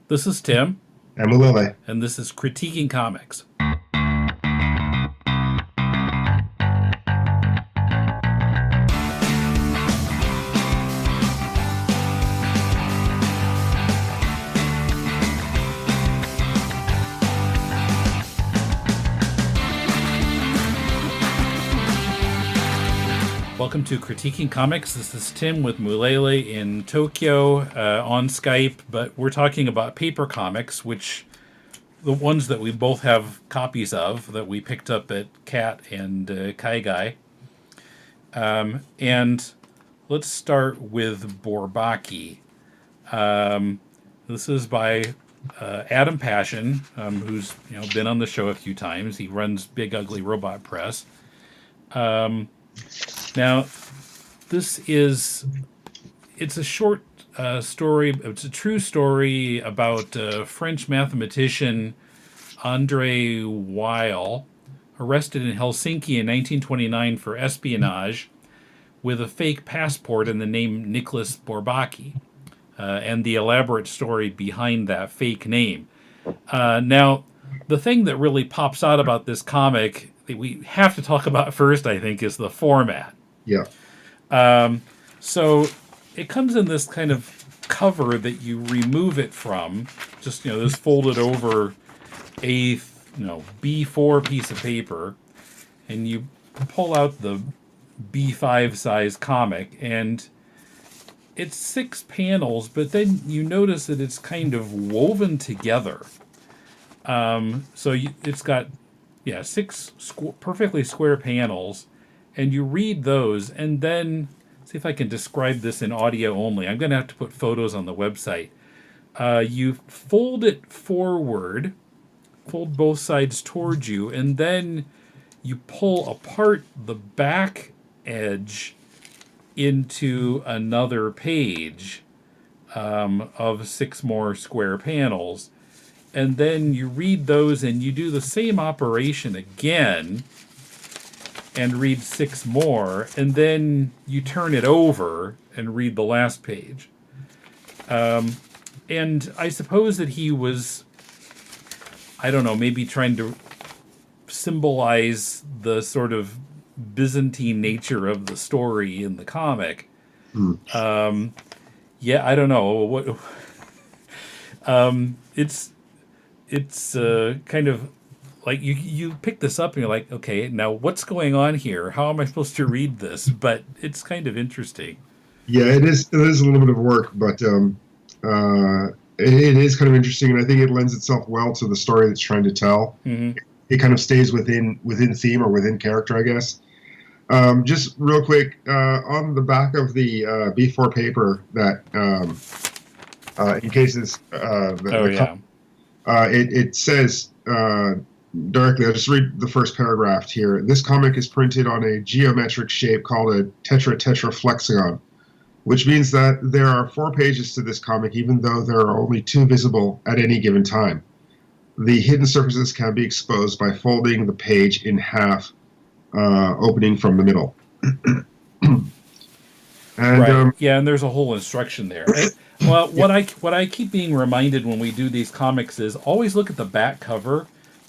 This is Tim, And Mulele. and this is Critiquing Comics. Welcome to Critiquing Comics. This is Tim with Mulele in Tokyo on Skype, but we're talking about paper comics, which the ones that we both have copies of that we picked up at Cat and Kaigai. And let's start with Bourbaki. This is by Adam Pasion, who's been on the show a few times. He runs Big Ugly Robot Press. Now, it's a short story. It's a true story about French mathematician Andre Weil, arrested in Helsinki in 1929 for espionage with a fake passport and the name Nicholas Bourbaki, and the elaborate story behind that fake name. Now, the thing that really pops out about this comic that we have to talk about first, I think, is the format. Yeah. So it comes in this kind of cover that you remove it from, just this folded over a B4 piece of paper, and you pull out the B5 size comic, and it's 6 panels, but then you notice that it's kind of woven together. It's got 6 perfectly square panels, and you read those, and then see if I can describe this in audio only. I'm going to have to put photos on the website. You fold it forward, fold both sides towards you, and then you pull apart the back edge into another page of 6 more square panels. And then you read those, and you do the same operation again and read 6 more, and then you turn it over and read the last page. And I suppose that he was, I don't know, maybe trying to symbolize the sort of Byzantine nature of the story in the comic. I don't know what. It's kind of like you pick this up and you're like, okay, now what's going on here? How am I supposed to read this? But it's kind of interesting. Yeah, it is. It is a little bit of work, but it is kind of interesting, and I think it lends itself well to the story that's trying to tell. Mm-hmm. It kind of stays within theme or within character, I guess. Just real quick, on the back of the B4 paper, that in cases it says directly. I'll just read the first paragraph here. This comic is printed on a geometric shape called a tetraflexagon, which means that there are 4 pages to this comic, even though there are only 2 visible at any given time. The hidden surfaces can be exposed by folding the page in half, opening from the middle. And, right. And there's a whole instruction there. Well, what I keep being reminded when we do these comics is always look at the back cover,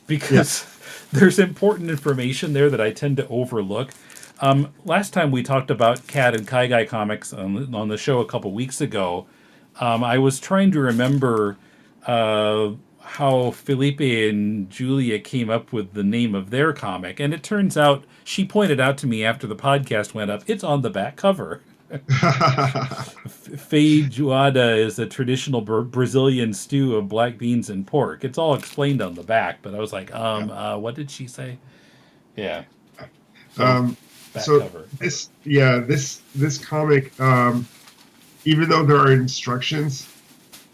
because there's important information there that I tend to overlook. Last time we talked about Cat and Kaigai comics on the show a couple weeks ago, I was trying to remember how Felipe and Julia came up with the name of their comic, and it turns out she pointed out to me after the podcast went up, it's on the back cover. Feijoada is a traditional Brazilian stew of black beans and pork. It's all explained on the back, but I was like, what did she say? Yeah. So cover. This comic, even though there are instructions,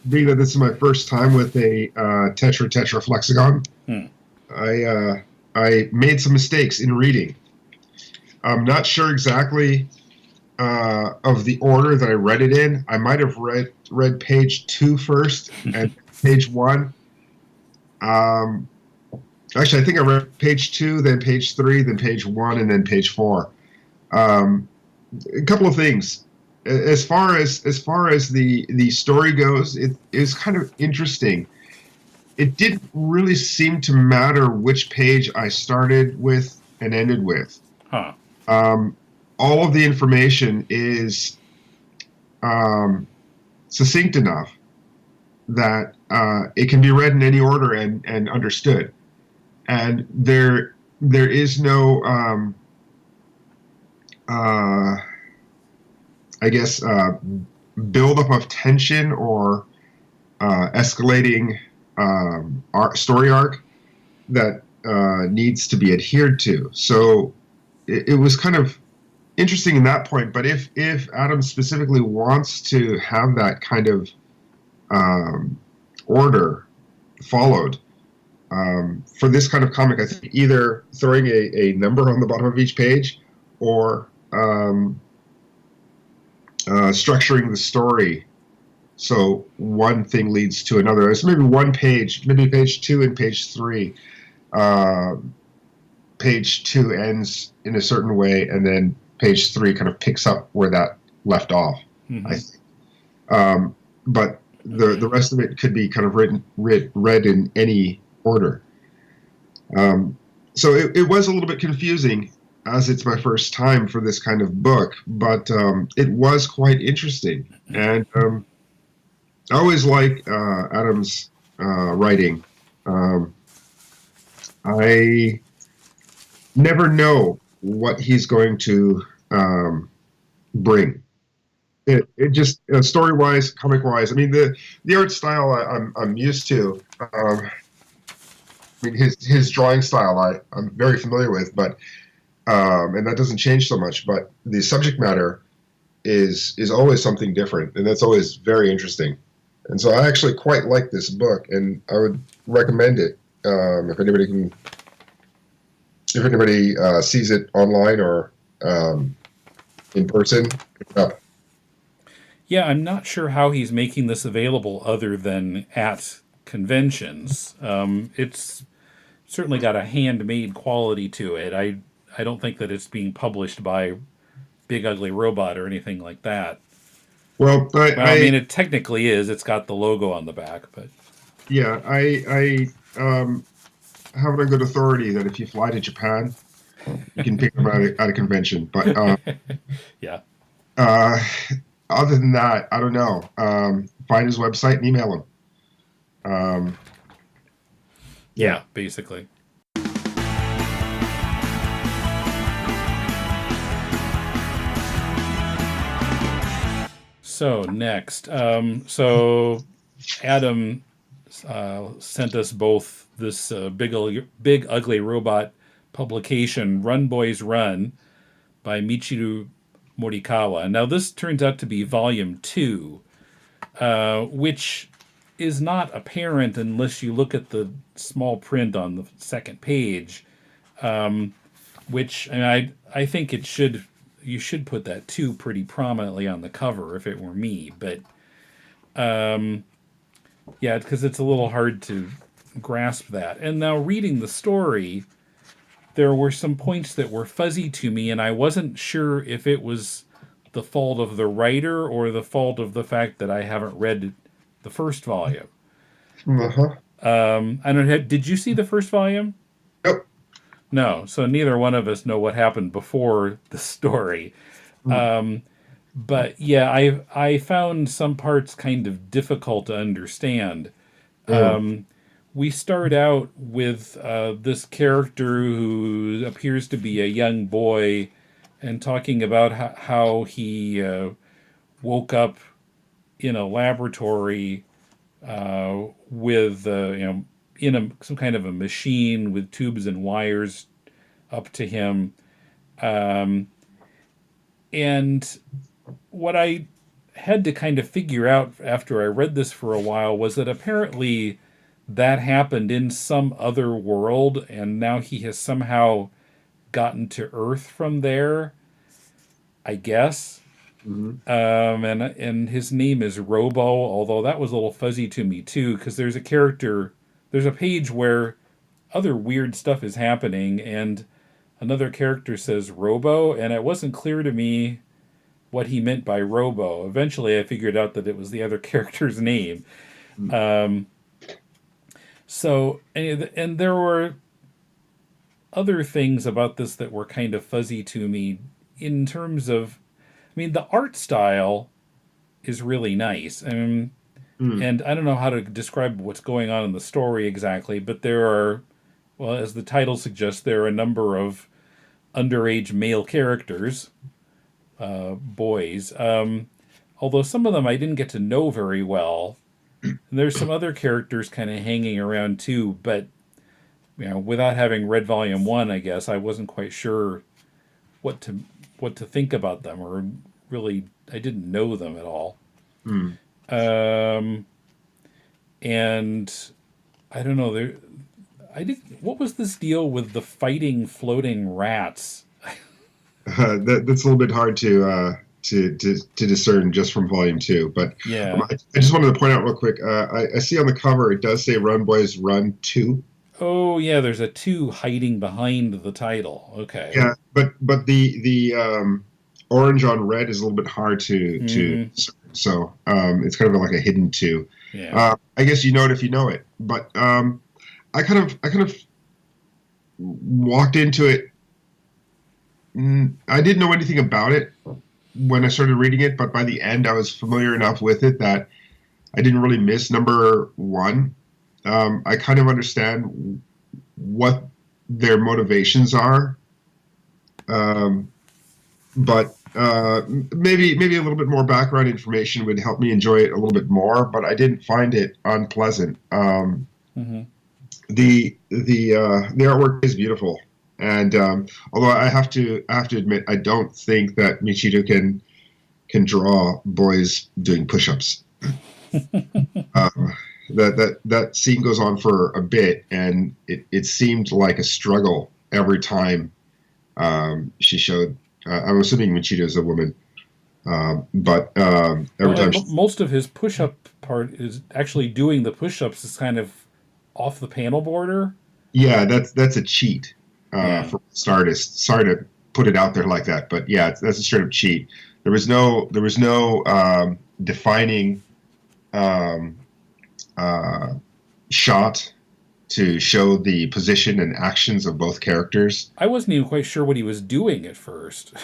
being that this is my first time with a tetraflexagon, I made some mistakes in reading. I'm not sure exactly of the order that I read it in. I might have read page 2 first and page 1. Actually, I think I read page 2, then page 3, then page 1, and then page 4. A couple of things. as far as the story goes, it is kind of interesting. It didn't really seem to matter which page I started with and ended with. Huh. Um, all of the information is um, succinct enough that it can be read in any order and understood. And there is no uh, I guess buildup of tension or escalating story arc that needs to be adhered to. So it was kind of interesting in that point. But if Adam specifically wants to have that kind of order followed for this kind of comic, I think either throwing a number on the bottom of each page or structuring the story so one thing leads to another. So maybe one page, maybe page 2 and page 3. Page 2 ends in a certain way, and then page 3 kind of picks up where that left off. Mm-hmm. I think, but the rest of it could be kind of read in any order. So it was a little bit confusing, as it's my first time for this kind of book, but it was quite interesting. And I always like Adam's writing. I never know what he's going to bring. It just story-wise, comic-wise. I mean, the art style I'm used to. I mean, his drawing style I'm very familiar with, but and that doesn't change so much. But the subject matter is always something different, and that's always very interesting. And so I actually quite like this book, and I would recommend it if anybody sees it online or in person. Pick it up. Yeah, I'm not sure how he's making this available other than at conventions. It's certainly got a handmade quality to it. I don't think that it's being published by Big Ugly Robot or anything like that. Well, I mean, it technically is. It's got the logo on the back, but yeah, I have it on good authority that if you fly to Japan, you can pick them at a convention. But yeah. Other than that, I don't know. Find his website and email him. Yeah, basically. So next, so Adam sent us both this big ugly robot publication, Run Boys Run, by Michiru Morikawa. Now this turns out to be volume 2, which is not apparent unless you look at the small print on the second page, which I think you should put that 2 pretty prominently on the cover if it were me, but yeah, because it's a little hard to grasp that. And now reading the story, there were some points that were fuzzy to me, and I wasn't sure if it was the fault of the writer or the fault of the fact that I haven't read the first volume. Uh-huh. I don't know. Did you see the first volume? Nope. No, so neither one of us know what happened before the story. But yeah, I found some parts kind of difficult to understand. We start out with this character who appears to be a young boy and talking about how he woke up in a laboratory with in some kind of a machine with tubes and wires up to him. And what I had to kind of figure out after I read this for a while was that apparently that happened in some other world, and now he has somehow gotten to Earth from there, I guess. Mm-hmm. And his name is Robo, although that was a little fuzzy to me too, because there's a page where other weird stuff is happening, and another character says Robo, and it wasn't clear to me what he meant by Robo. Eventually, I figured out that it was the other character's name. Mm. Um, and there were other things about this that were kind of fuzzy to me in terms of, I mean, the art style is really nice. Mm. And I don't know how to describe what's going on in the story exactly, but there are, well, as the title suggests, there are a number of underage male characters, boys. Although some of them I didn't get to know very well. And there's some other characters kind of hanging around too, but without having read Volume 1, I guess I wasn't quite sure what to what to think about them, or really I didn't know them at all. Mm. Um, and I don't know. I did. What was this deal with the fighting floating rats? That's a little bit hard to discern just from volume 2. But Yeah. I just wanted to point out real quick. I see on the cover it does say "Run Boys Run 2." Oh yeah, there's a 2 hiding behind the title. Okay. Yeah, but the orange on red is a little bit hard to Mm-hmm. so it's kind of like a hidden 2. Yeah. I guess you know it if you know it. But I kind of walked into it. I didn't know anything about it when I started reading it, but by the end, I was familiar enough with it that I didn't really miss number 1. I kind of understand what their motivations are, but maybe a little bit more background information would help me enjoy it a little bit more. But I didn't find it unpleasant. Mm-hmm. The artwork is beautiful. And although I have to admit, I don't think that Michiru can draw boys doing push-ups. That scene goes on for a bit, and it seemed like a struggle every time she showed. I'm assuming Michiru is a woman, but every time. Most of his push-up part is actually doing the push-ups is kind of off the panel border. Yeah, that's a cheat. Yeah. For artists. Sorry to put it out there like that, but yeah, that's a straight up cheat. There was no defining shot to show the position and actions of both characters. I wasn't even quite sure what he was doing at first.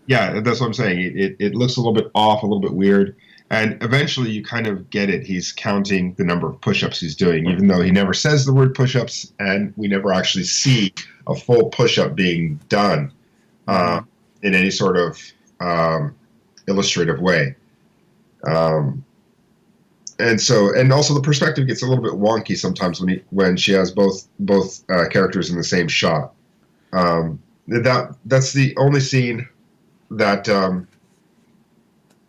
Yeah, that's what I'm saying. It looks a little bit off, a little bit weird, and eventually you kind of get it. He's counting the number of push-ups he's doing, even though he never says the word push-ups, and we never actually see a full push-up being done in any sort of illustrative way. And also the perspective gets a little bit wonky sometimes when she has both characters in the same shot. That's the only scene that the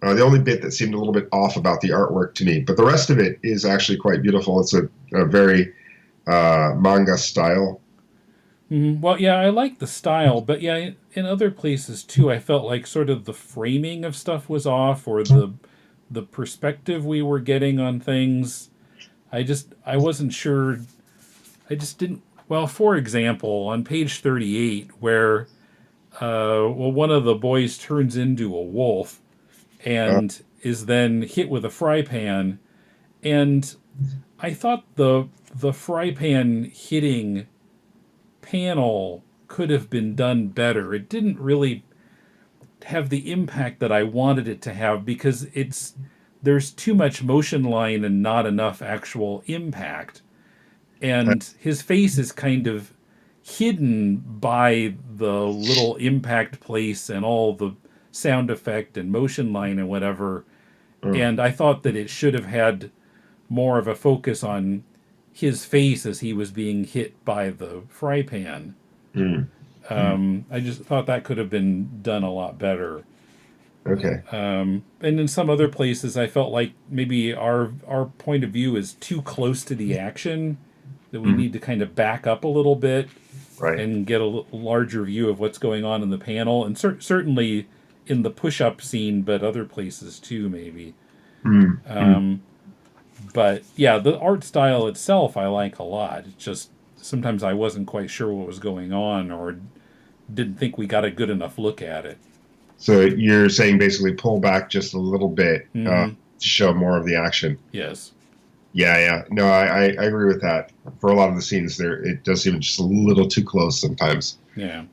only bit that seemed a little bit off about the artwork to me. But the rest of it is actually quite beautiful. It's a very manga style. Mm-hmm. Well, yeah, I like the style, but yeah, in other places too, I felt like sort of the framing of stuff was off, or the perspective we were getting on things. I wasn't sure. I just didn't. Well, for example, on page 38, where one of the boys turns into a wolf and is then hit with a fry pan, and I thought the fry pan hitting panel could have been done better. It didn't really have the impact that I wanted it to have, because there's too much motion line and not enough actual impact. And his face is kind of hidden by the little impact place and all the sound effect and motion line and whatever. And I thought that it should have had more of a focus on his face as he was being hit by the fry pan. I just thought that could have been done a lot better. Okay. And in some other places, I felt like maybe our point of view is too close to the action, that we need to kind of back up a little bit, Right. and get a larger view of what's going on in the panel, and certainly in the push-up scene, but other places too, maybe. But yeah, the art style itself I like a lot. It's just sometimes I wasn't quite sure what was going on, or didn't think we got a good enough look at it. So you're saying basically pull back just a little bit to show more of the action. Yes. Yeah. No, I agree with that. For a lot of the scenes there, it does seem just a little too close sometimes. Yeah.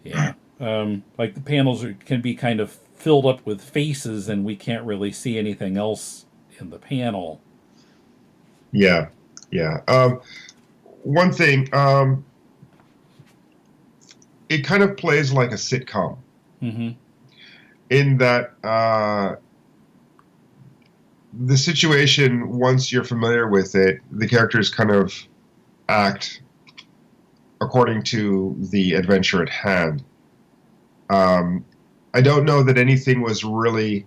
Yeah. Like the panels can be kind of filled up with faces and we can't really see anything else in the panel. Yeah. One thing, it kind of plays like a sitcom in that the situation, once you're familiar with it, the characters kind of act according to the adventure at hand. I don't know that anything was really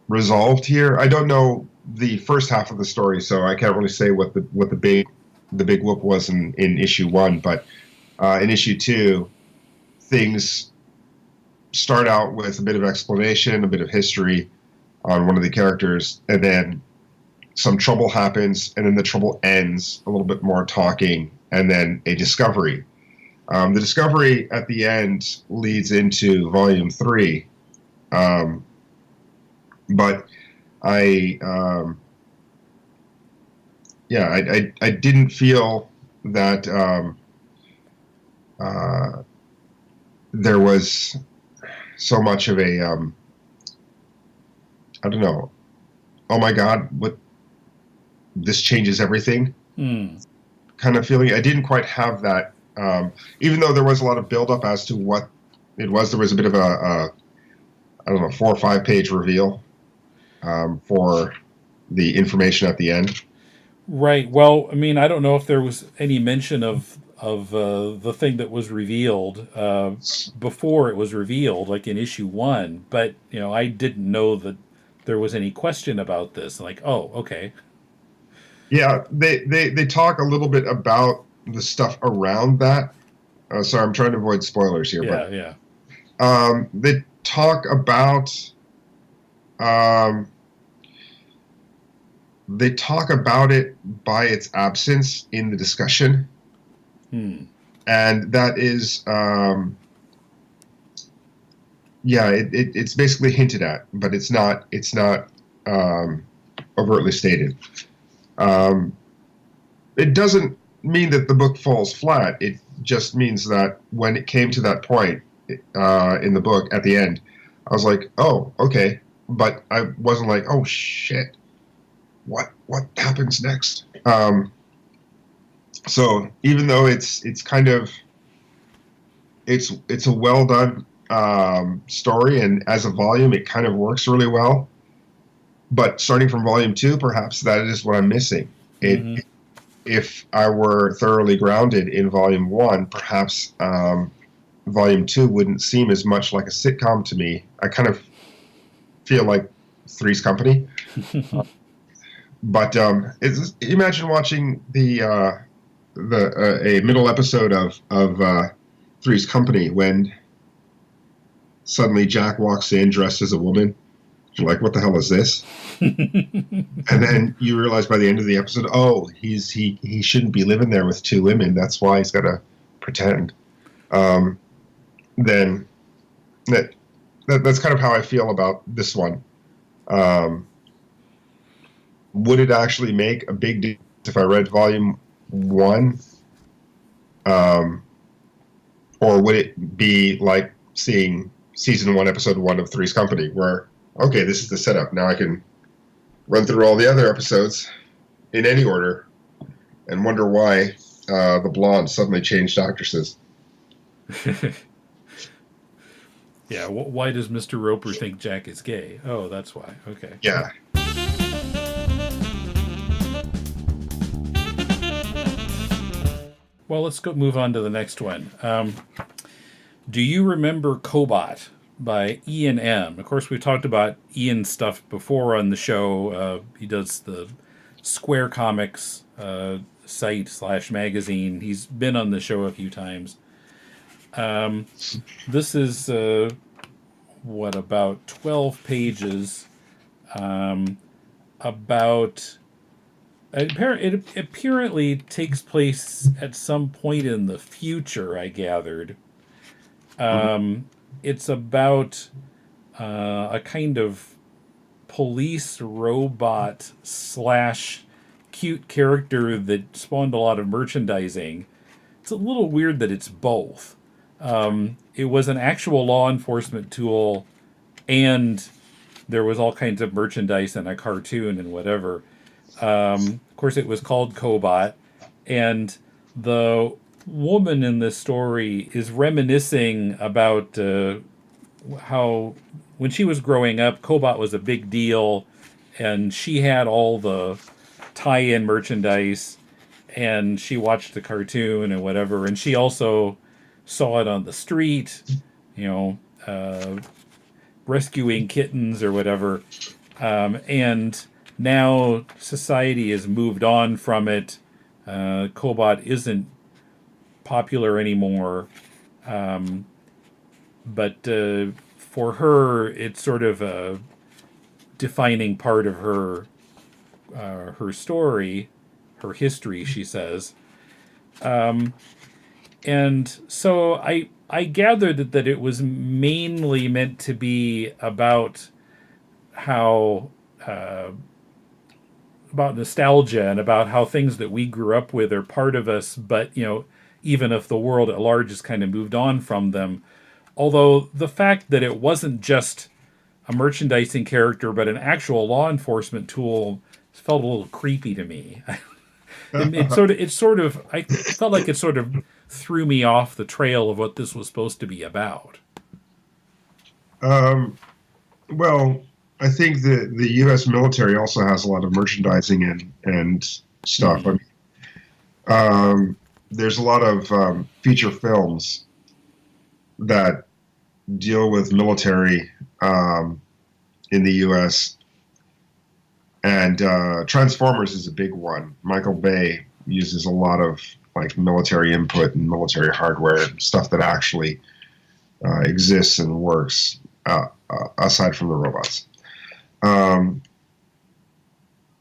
resolved here. I don't know the first half of the story, so I can't really say what the big whoop was in issue 1. But in issue 2, things start out with a bit of explanation, a bit of history on one of the characters, and then some trouble happens, and then the trouble ends, a little bit more talking, and then a discovery. The discovery at the end leads into volume 3, but I didn't feel that there was so much of a I don't know, oh my god, what, this changes everything kind of feeling. I didn't quite have that, even though there was a lot of build-up as to what it was. There was a bit of a I don't know, 4 or 5 page reveal for the information at the end. Right. Well, I mean, I don't know if there was any mention of the thing that was revealed before it was revealed, like in issue 1. But I didn't know that there was any question about this. Like, oh, okay. Yeah, they talk a little bit about the stuff around that. Sorry, I'm trying to avoid spoilers here. Yeah. They talk about it by its absence in the discussion, and that is it's basically hinted at, but it's not overtly stated. It doesn't mean that the book falls flat. It just means that when it came to that point in the book at the end, I was like, oh, okay. But I wasn't like, oh, shit. What happens next? So even though it's kind of, it's a well done story, and as a volume, it kind of works really well. But starting from volume 2, perhaps that is what I'm missing. If I were thoroughly grounded in volume 1, perhaps volume 2 wouldn't seem as much like a sitcom to me. I kind of feel like Three's Company. But imagine watching a middle episode of Three's Company when suddenly Jack walks in dressed as a woman. You're like, what the hell is this? And then you realize by the end of the episode, oh, he shouldn't be living there with 2 women. That's why he's got to pretend. Then that's kind of how I feel about this one. Would it actually make a big difference if I read volume 1? Or would it be like seeing season 1, episode 1 of Three's Company, where, okay, this is the setup. Now I can run through all the other episodes in any order and wonder why the blonde suddenly changed actresses. Yeah, why does Mr. Roper think Jack is gay? Oh, that's why. Okay. Yeah. Well, let's move on to the next one. Do you remember Kobot by Ian M? Of course, we've talked about Ian's stuff before on the show. He does the Square Comics site / magazine. He's been on the show a few times. This is about 12 pages about. It apparently takes place at some point in the future, I gathered. It's about a kind of police robot slash cute character that spawned a lot of merchandising. It's a little weird that it's both. It was an actual law enforcement tool, and there was all kinds of merchandise and a cartoon and whatever. Of course, it was called Kobot, and the woman in this story is reminiscing about how when she was growing up, Kobot was a big deal, and she had all the tie-in merchandise, and she watched the cartoon and whatever, and she also saw it on the street, you know, rescuing kittens or whatever, and now society has moved on from it. Kobot isn't popular anymore, but for her, it's sort of a defining part of her story, her history. She says, and so I gathered that it was mainly meant to be about how about nostalgia and about how things that we grew up with are part of us, but even if the world at large has kind of moved on from them. Although the fact that it wasn't just a merchandising character, but an actual law enforcement tool felt a little creepy to me. I felt like it sort of threw me off the trail of what this was supposed to be about. Well, I think the U.S. military also has a lot of merchandising and stuff. Mm-hmm. I mean, there's a lot of feature films that deal with military in the U.S. and Transformers is a big one. Michael Bay uses a lot of like military input and military hardware, stuff that actually exists and works aside from the robots.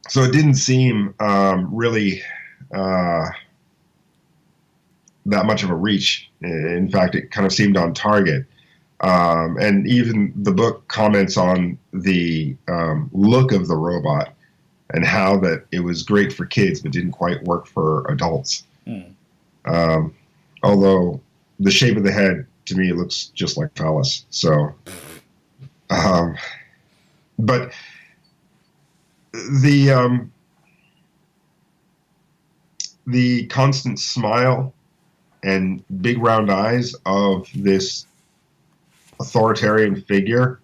So it didn't seem really that much of a reach. In fact, it kind of seemed on target. And even the book comments on the look of the robot and how that it was great for kids but didn't quite work for adults. Although the shape of the head, to me, looks just like phallus. So, but the constant smile and big round eyes of this authoritarian figure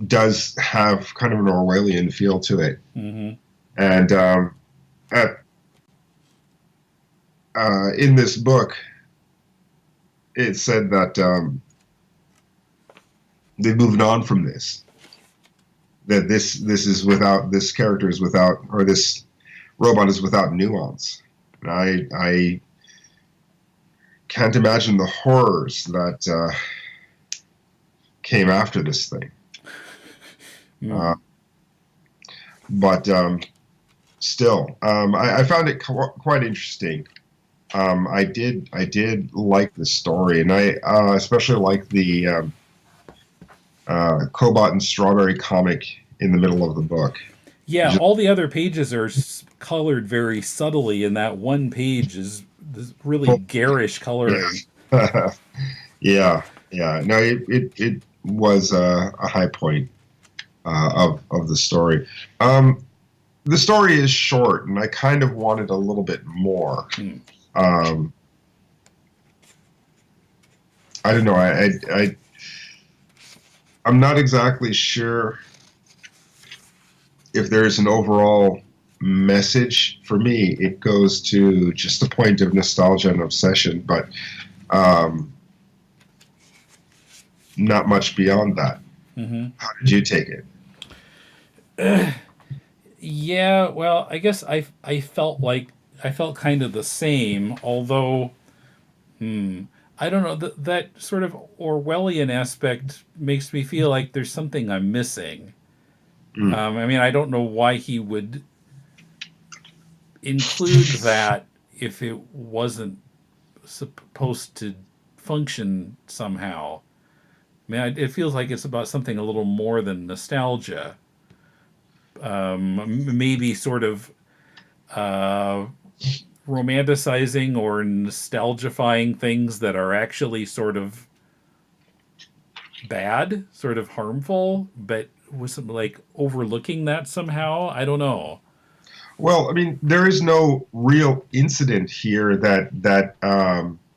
does have kind of an Orwellian feel to it. Mm-hmm. And in this book, it said that they moved on from this. That this character is without, or this robot is without nuance. And I can't imagine the horrors that came after this thing. But still, I found it quite interesting. I did like the story, and I especially like the Kobot and Strawberry comic in the middle of the book. Yeah, all the other pages are colored very subtly, and that one page is this really garish coloring. Yeah. No, it was a high point of the story. The story is short, and I kind of wanted a little bit more. I don't know. I'm not exactly sure if there's an overall message. For me, it goes to just the point of nostalgia and obsession, but not much beyond that. Mm-hmm. How did you take it? Yeah, well, I guess I felt kind of the same, although I don't know, that sort of Orwellian aspect makes me feel like there's something I'm missing. I mean, I don't know why he would include that if it wasn't supposed to function somehow. I mean, it feels like it's about something a little more than nostalgia. Maybe sort of uh, romanticizing or nostalgifying things that are actually sort of bad, sort of harmful, but was like overlooking that somehow. I don't know. Well, I mean, there is no real incident here that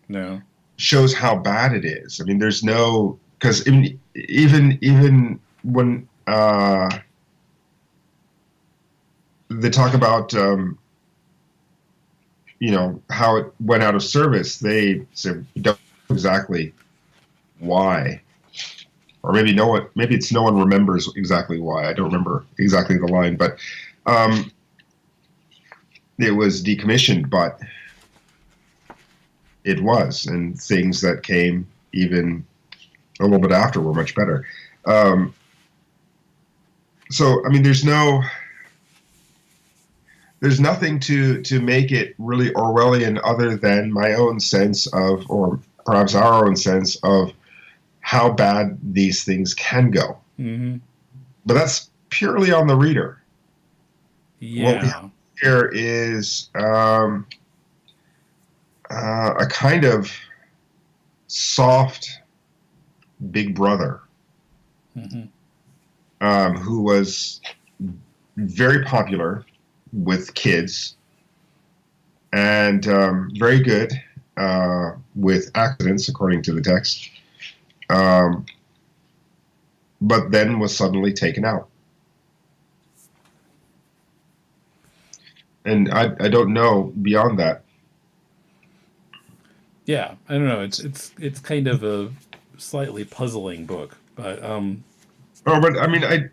No. shows how bad it is. I mean, there's no because even when they talk about how it went out of service, they say we don't know exactly why, or maybe it's no one remembers exactly why. I don't remember exactly the line, but it was decommissioned, but it was, and things that came even a little bit after were much better. So I mean, there's nothing to make it really Orwellian other than my own sense of, or perhaps our own sense of, how bad these things can go. Mm-hmm. But that's purely on the reader. What we Yeah. have here is a kind of soft big brother who was very popular with kids and very good with accidents, according to the text, but then was suddenly taken out. And I don't know beyond that. Yeah, I don't know. It's kind of a slightly puzzling book, but Oh, but I mean, I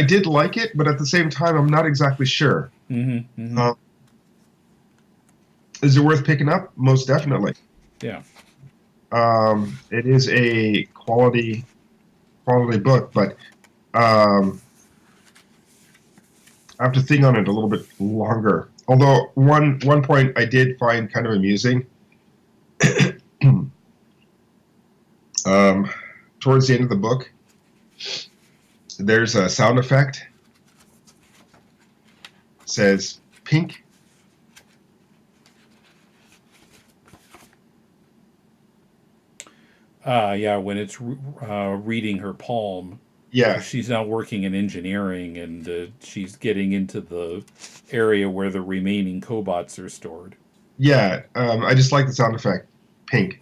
did like it, but at the same time, I'm not exactly sure. Is it worth picking up? Most definitely. Yeah. It is a quality book, but I have to think on it a little bit longer. Although one point I did find kind of amusing. Towards the end of the book, there's a sound effect. It says pink. Yeah, when it's reading her palm. Yeah. She's now working in engineering, and she's getting into the area where the remaining cobots are stored. Yeah, I just like the sound effect. Pink.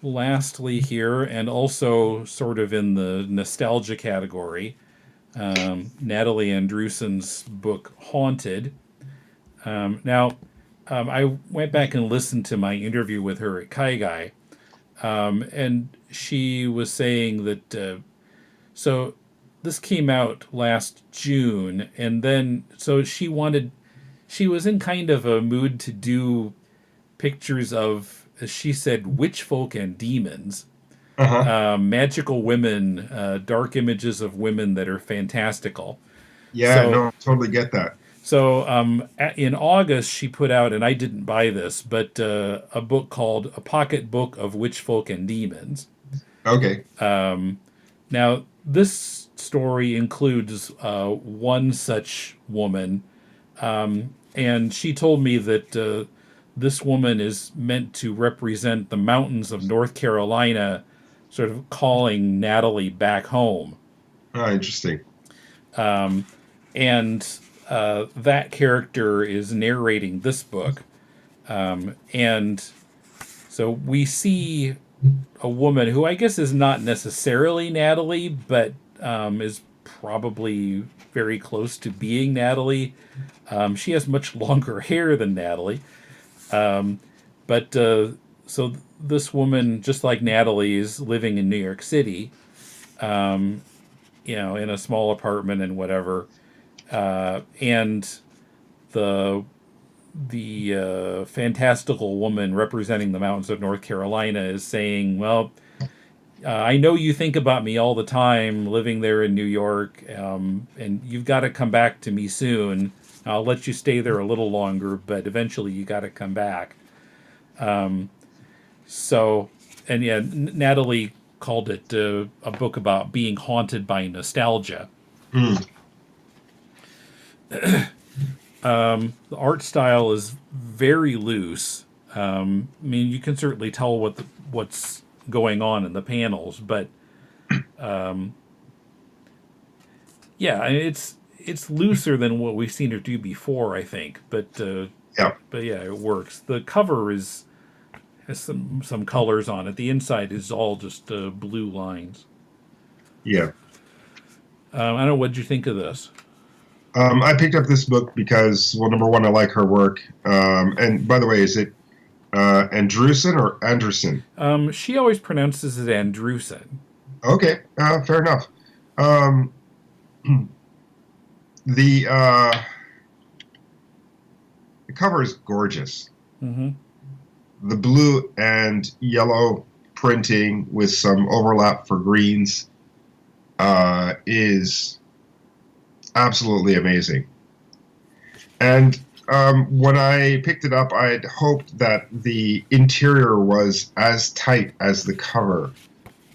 Lastly here, and also sort of in the nostalgia category, Natalie Andrewson's book Haunted. I went back and listened to my interview with her at Kaigai, and she was saying that so this came out last June, and then so she was in kind of a mood to do pictures of, as she said, witch folk and demons, magical women, dark images of women that are fantastical. Yeah, So no, I totally get that. So in August, she put out, and I didn't buy this, but a book called A Pocket Book of Witch Folk and Demons. Okay. Now, this story includes one such woman, and she told me that this woman is meant to represent the mountains of North Carolina, sort of calling Natalie back home. Oh, interesting. And that character is narrating this book. And so we see a woman who I guess is not necessarily Natalie, but is probably very close to being Natalie. She has much longer hair than Natalie. But so this woman, just like Natalie, is living in New York City, in a small apartment and whatever. And the fantastical woman representing the mountains of North Carolina is saying, well, I know you think about me all the time living there in New York, and you've got to come back to me soon. I'll let you stay there a little longer, but eventually you got to come back. So, and yeah, Natalie called it a book about being haunted by nostalgia. Mm. The art style is very loose. I mean, you can certainly tell what's going on in the panels, but yeah, it's looser than what we've seen her do before, I think. Yeah. But yeah, it works. The cover has some colors on it. The inside is all just blue lines. Yeah. I don't know. What did you think of this? I picked up this book because, well, number one, I like her work. And by the way, is it Andrewson or Andrewson? She always pronounces it Andrewson. Okay, fair enough. Um, the the cover is gorgeous. Mm-hmm. The blue and yellow printing with some overlap for greens is absolutely amazing. And when I picked it up, I had hoped that the interior was as tight as the cover,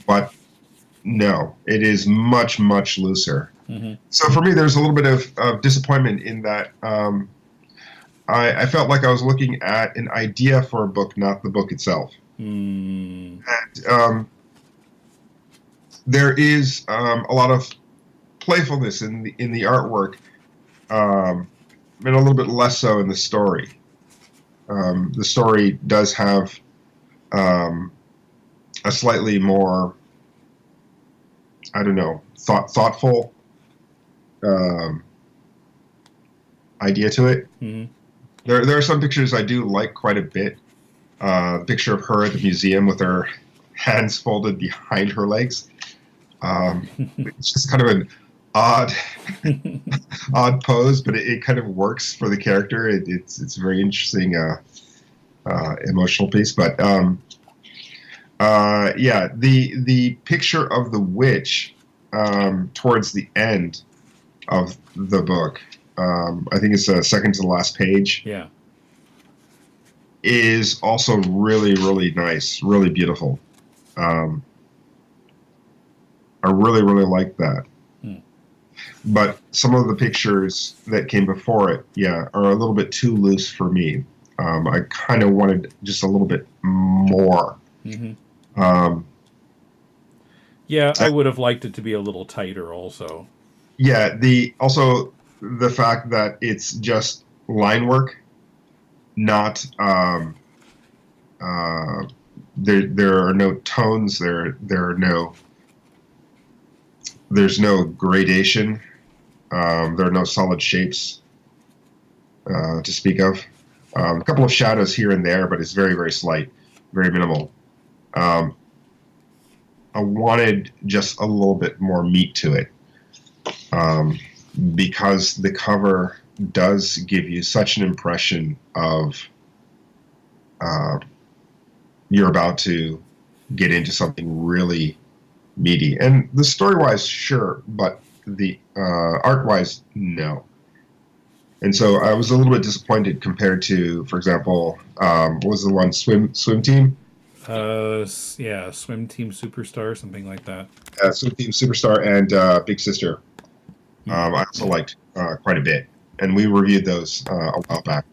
but no, it is much, much looser. Mm-hmm. So for me, there's a little bit of disappointment in that I felt like I was looking at an idea for a book, not the book itself. Mm. And there is a lot of playfulness in the artwork, and a little bit less so in the story. The story does have a slightly more, I don't know, thoughtful idea to it. Mm-hmm. There are some pictures I do like quite a bit. The picture of her at the museum with her hands folded behind her legs. It's just kind of an odd pose, but it kind of works for the character. It's a very interesting emotional piece. But yeah, the picture of the witch towards the end of the book, I think it's the second to the last page. Yeah, is also really, really nice, really beautiful. I really, really like that. But some of the pictures that came before it, yeah, are a little bit too loose for me. I kind of wanted just a little bit more. Mm-hmm. Yeah, I would have liked it to be a little tighter also. Yeah, also the fact that it's just line work, not there are no tones, there's no gradation, there are no solid shapes to speak of. A couple of shadows here and there, but it's very, very slight, very minimal. I wanted just a little bit more meat to it, because the cover does give you such an impression of you're about to get into something really meaty. And the story-wise, sure, but the art-wise, no. And so I was a little bit disappointed compared to, for example, what was the one, Swim Team? Yeah, Swim Team Superstar, something like that. Swim Team Superstar and Big Sister. I also liked quite a bit, and we reviewed those a while back.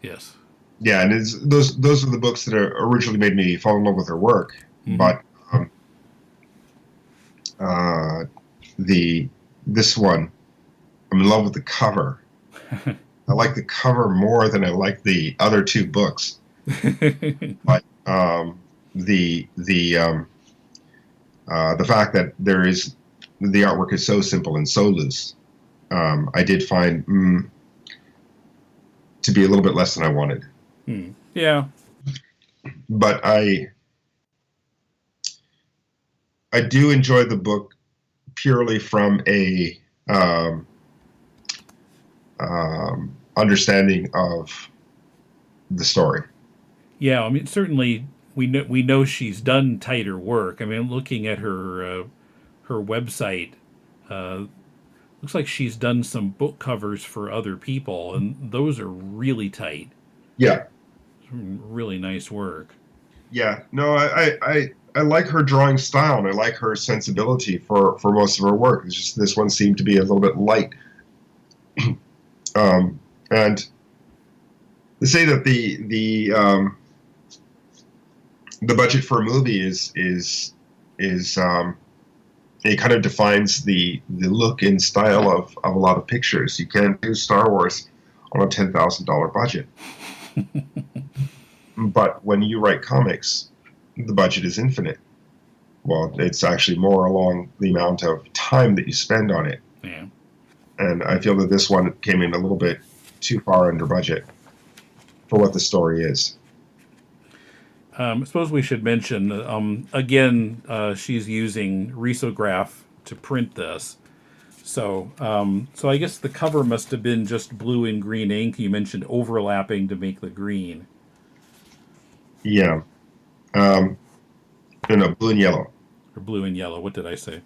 Yes. Yeah, and those are the books that originally made me fall in love with her work. Mm-hmm. But this one, I'm in love with the cover. I like the cover more than I like the other two books. But the fact that the artwork is so simple and so loose, I did find to be a little bit less than I wanted. Yeah. But I do enjoy the book purely from a understanding of the story. Yeah, I mean, certainly we know she's done tighter work. I mean, looking at her website, looks like she's done some book covers for other people, and those are really tight. Yeah, Really nice work. yeah. No, I like her drawing style, and I like her sensibility for most of her work. It's just this one seemed to be a little bit light. And to say that the budget for a movie is it kind of defines the look and style of a lot of pictures. You can't do Star Wars on a $10,000 budget. But when you write comics, the budget is infinite. Well, it's actually more along the amount of time that you spend on it. Yeah. And I feel that this one came in a little bit too far under budget for what the story is. I suppose we should mention, again, she's using risograph to print this. So I guess the cover must have been just blue and green ink. You mentioned overlapping to make the green. Yeah. No, blue and yellow. Or blue and yellow. What did I say?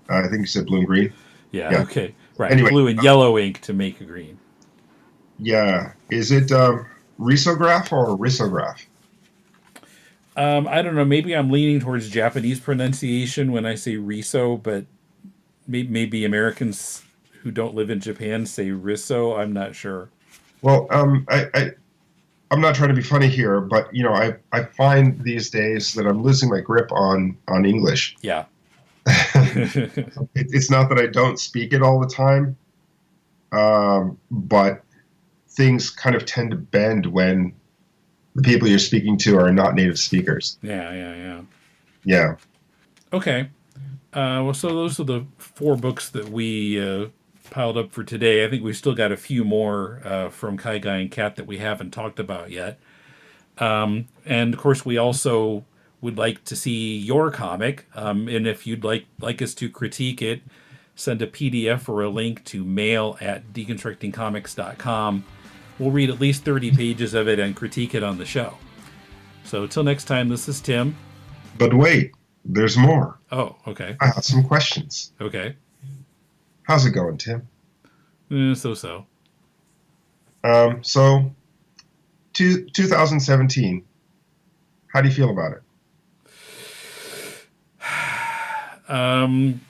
I think you said blue and green. Yeah. Okay. Right. Anyway, blue and yellow ink to make a green. Yeah. Is it risograph or risograph? I don't know. Maybe I'm leaning towards Japanese pronunciation when I say riso, but maybe Americans who don't live in Japan say riso. I'm not sure. Well, I'm not trying to be funny here, but I find these days that I'm losing my grip on English. Yeah. It's not that I don't speak it all the time, but things kind of tend to bend when the people you're speaking to are not native speakers. Yeah. Yeah. Okay. Well, so those are the 4 books that we piled up for today. I think we've still got a few more from Kaigai and Kat that we haven't talked about yet. And of course, we also would like to see your comic. And if you'd like us to critique it, send a PDF or a link to mail@deconstructingcomics.com. We'll read at least 30 pages of it and critique it on the show. So till next time, this is Tim. But wait, there's more. Oh, okay. I have some questions. Okay. How's it going, Tim? So. So, 2017. How do you feel about it?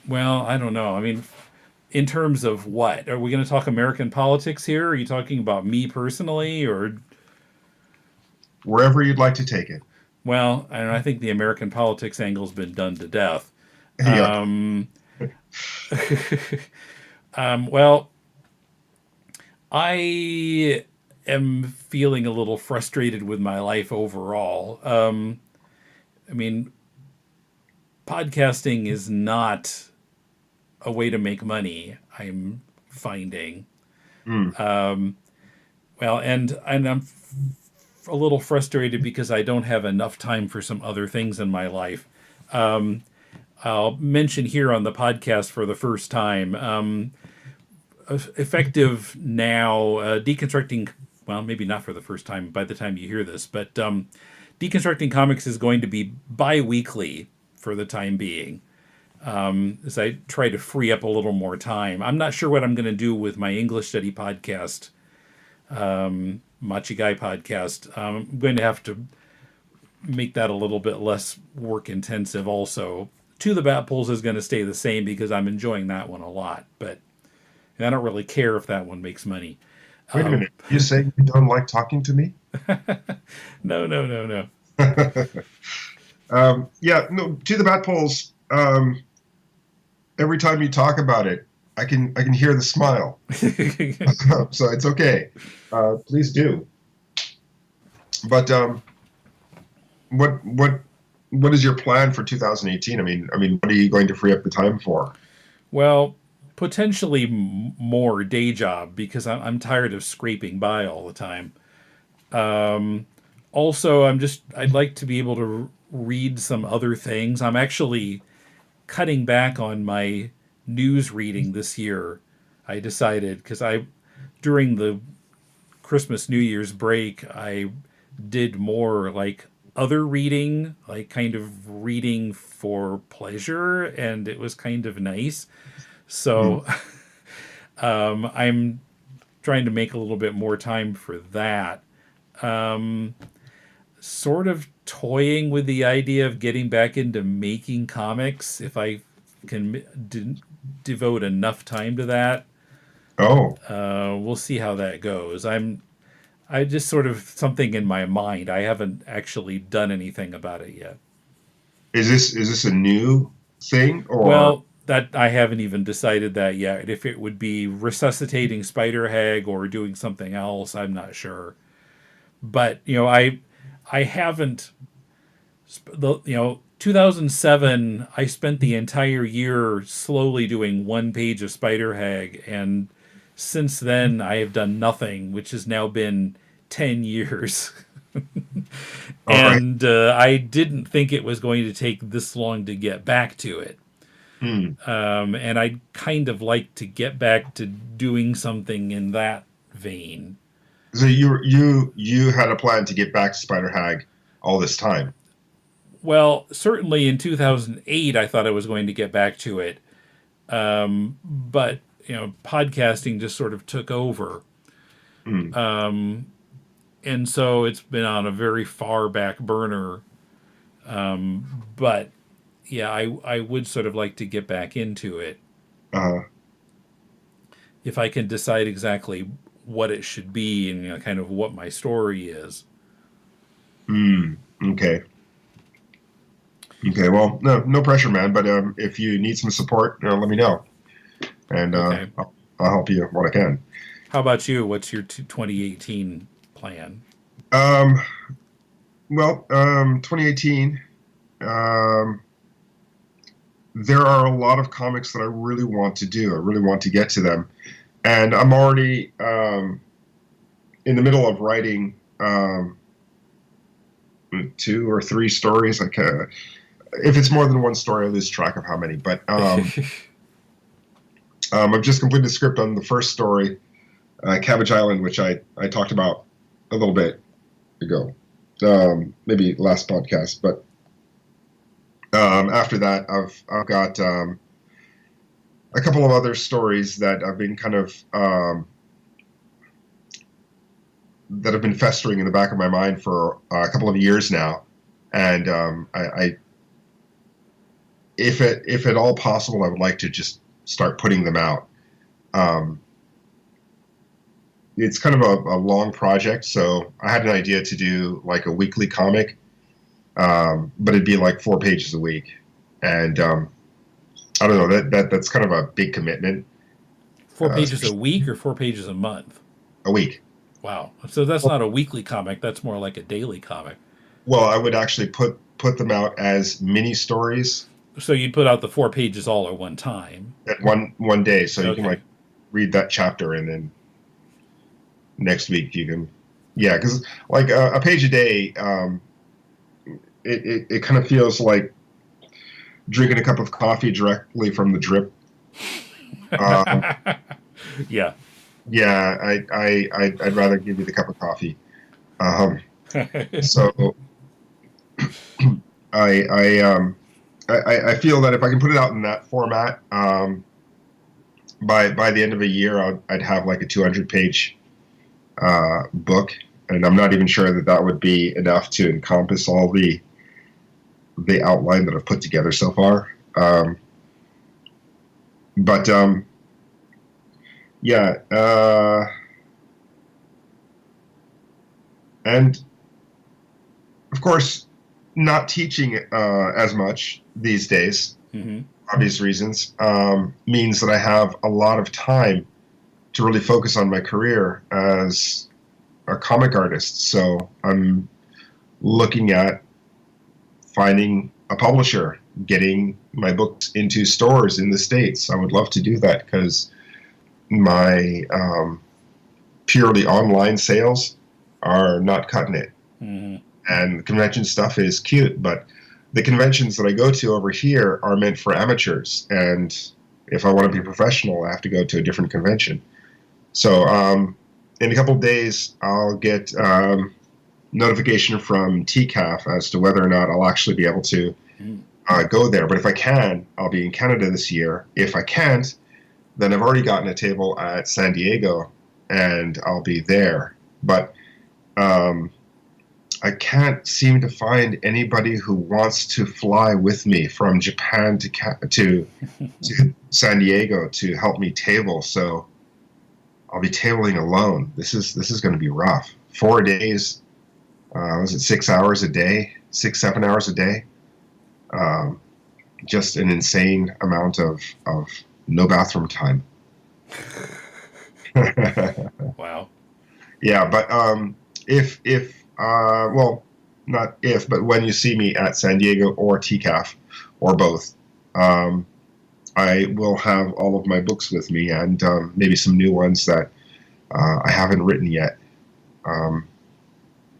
Well, I don't know. I mean, in terms of what? Are we going to talk American politics here? Are you talking about me personally, or wherever you'd like to take it? Well, I think the American politics angle's been done to death. Yeah. Well, I am feeling a little frustrated with my life overall. I mean, podcasting is not a way to make money, I'm finding. Well, and I'm a little frustrated because I don't have enough time for some other things in my life. I'll mention here on the podcast for the first time, effective now, deconstructing, well, maybe not for the first time by the time you hear this, but Deconstructing Comics is going to be bi-weekly for the time being, as I try to free up a little more time. I'm not sure what I'm going to do with my English study podcast, Machigai podcast. I'm going to have to make that a little bit less work intensive also. To the Bat Pulls is going to stay the same because I'm enjoying that one a lot, but I don't really care if that one makes money. Wait a minute. You say you don't like talking to me? No. Yeah, no, To the Bat Pulls, every time you talk about it, I can hear the smile. So it's okay. Please do. But what is your plan for 2018? I mean, what are you going to free up the time for? Well, potentially more day job because I'm tired of scraping by all the time. Also, I'd like to be able to read some other things. I'm actually cutting back on my news reading this year. I decided because during the Christmas New Year's break, I did more like other reading, like kind of reading for pleasure, and it was kind of nice. Mm. So I'm trying to make a little bit more time for that. Sort of toying with the idea of getting back into making comics if I can devote enough time to that. Oh, We'll see how that goes. I just sort of something in my mind. I haven't actually done anything about it yet. is this a new thing or? Well, that I haven't even decided that yet. If it would be resuscitating Spider Hag or doing something else, I'm not sure. But I haven't. 2007. I spent the entire year slowly doing one page of Spider Hag, and since then I have done nothing, which has now been 10 years. All right. And I didn't think it was going to take this long to get back to it. Hmm. And I'd kind of like to get back to doing something in that vein. So you had a plan to get back to Spider Hag all this time. Well, certainly in 2008, I thought I was going to get back to it. But, podcasting just sort of took over. Hmm. And so it's been on a very far back burner. But yeah, I would sort of like to get back into it Uh, if I can decide exactly what it should be and kind of what my story is. hmm. Okay. Okay. Well, no pressure, man. But if you need some support, let me know, and Okay. I'll help you what I can. How about you? What's your 2018 plan? Um, well, 2018. Um, there are a lot of comics that I really want to do. I really want to get to them, and I'm already in the middle of writing 2 or 3 stories. Like, if it's more than one story, I lose track of how many. But I've just completed the script on the first story, Cabbage Island, which I talked about a little bit ago, maybe last podcast. But after that, I've got a couple of other stories that I've been kind of that have been festering in the back of my mind for a couple of years now, and I if at all possible, I would like to just start putting them out. It's kind of a long project, so I had an idea to do like a weekly comic, but it'd be like 4 pages a week, and I don't know, that's kind of a big commitment. 4 pages a week or 4 pages a month? A week. Wow. So that's not a weekly comic. That's more like a daily comic. Well, I would actually put them out as mini stories. So you'd put out the 4 pages all at one time. At one day, so you Okay. can like read that chapter, and then next week you can, yeah, because like a page a day, it kind of feels like drinking a cup of coffee directly from the drip. Yeah. Yeah, I'd rather give you the cup of coffee. So I feel that if I can put it out in that format, by the end of a year, I'd have like a 200-page book, and I'm not even sure that would be enough to encompass all the outline that I've put together so far. But yeah, and of course, not teaching as much these days, Hmm. obvious reasons, means that I have a lot of time to really focus on my career as a comic artist. So I'm looking at finding a publisher, getting my books into stores in the States. I would love to do that because my purely online sales are not cutting it. Hmm. And convention stuff is cute, but the conventions that I go to over here are meant for amateurs. And if I want to be professional, I have to go to a different convention. So in a couple of days, I'll get notification from TCAF as to whether or not I'll actually be able to Mm. go there. But if I can, I'll be in Canada this year. If I can't, then I've already gotten a table at San Diego, and I'll be there. But I can't seem to find anybody who wants to fly with me from Japan to San Diego to help me table. So I'll be tabling alone. This is going to be rough. 4 days. Was it 6 hours a day? 7 hours a day? Just an insane amount of no bathroom time. Wow. Yeah, but if well, not if, but when you see me at San Diego or TCAF or both, I will have all of my books with me and maybe some new ones that I haven't written yet.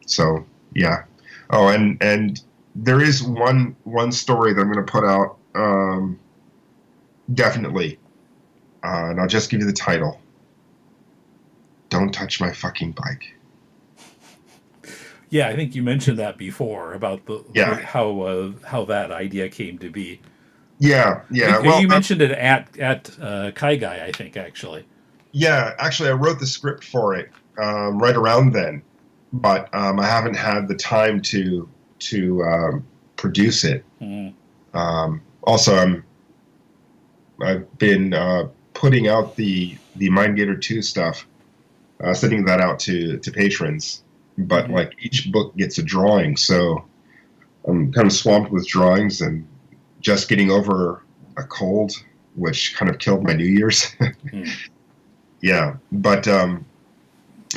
So yeah. Oh, and there is one story that I'm going to put out definitely, and I'll just give you the title. Don't touch my fucking bike. Yeah, I think you mentioned that before about how that idea came to be. Yeah. Well, You mentioned it at Kaigai, I think, actually. yeah. Actually, I wrote the script for it right around then, but I haven't had the time to produce it. Mm. Also, I've been putting out the MindGator 2 stuff, sending that out to patrons. But Mm-hmm. like each book gets a drawing, so I'm kind of swamped with drawings and just getting over a cold, which kind of killed my New Year's. Mm. Yeah, but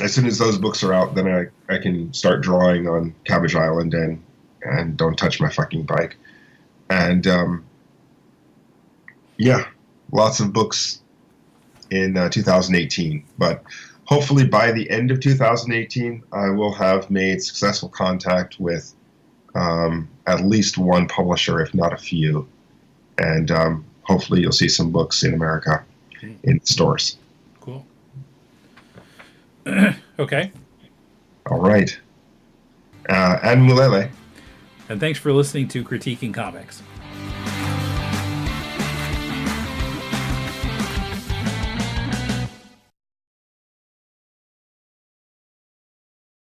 as soon as those books are out, then I can start drawing on Cabbage Island and Don't Touch My Fucking Bike. And yeah, lots of books in 2018. But hopefully by the end of 2018, I will have made successful contact with at least one publisher, if not a few. And hopefully you'll see some books in America in stores. Cool. Okay. All right. And Mulele. And thanks for listening to Critiquing Comics.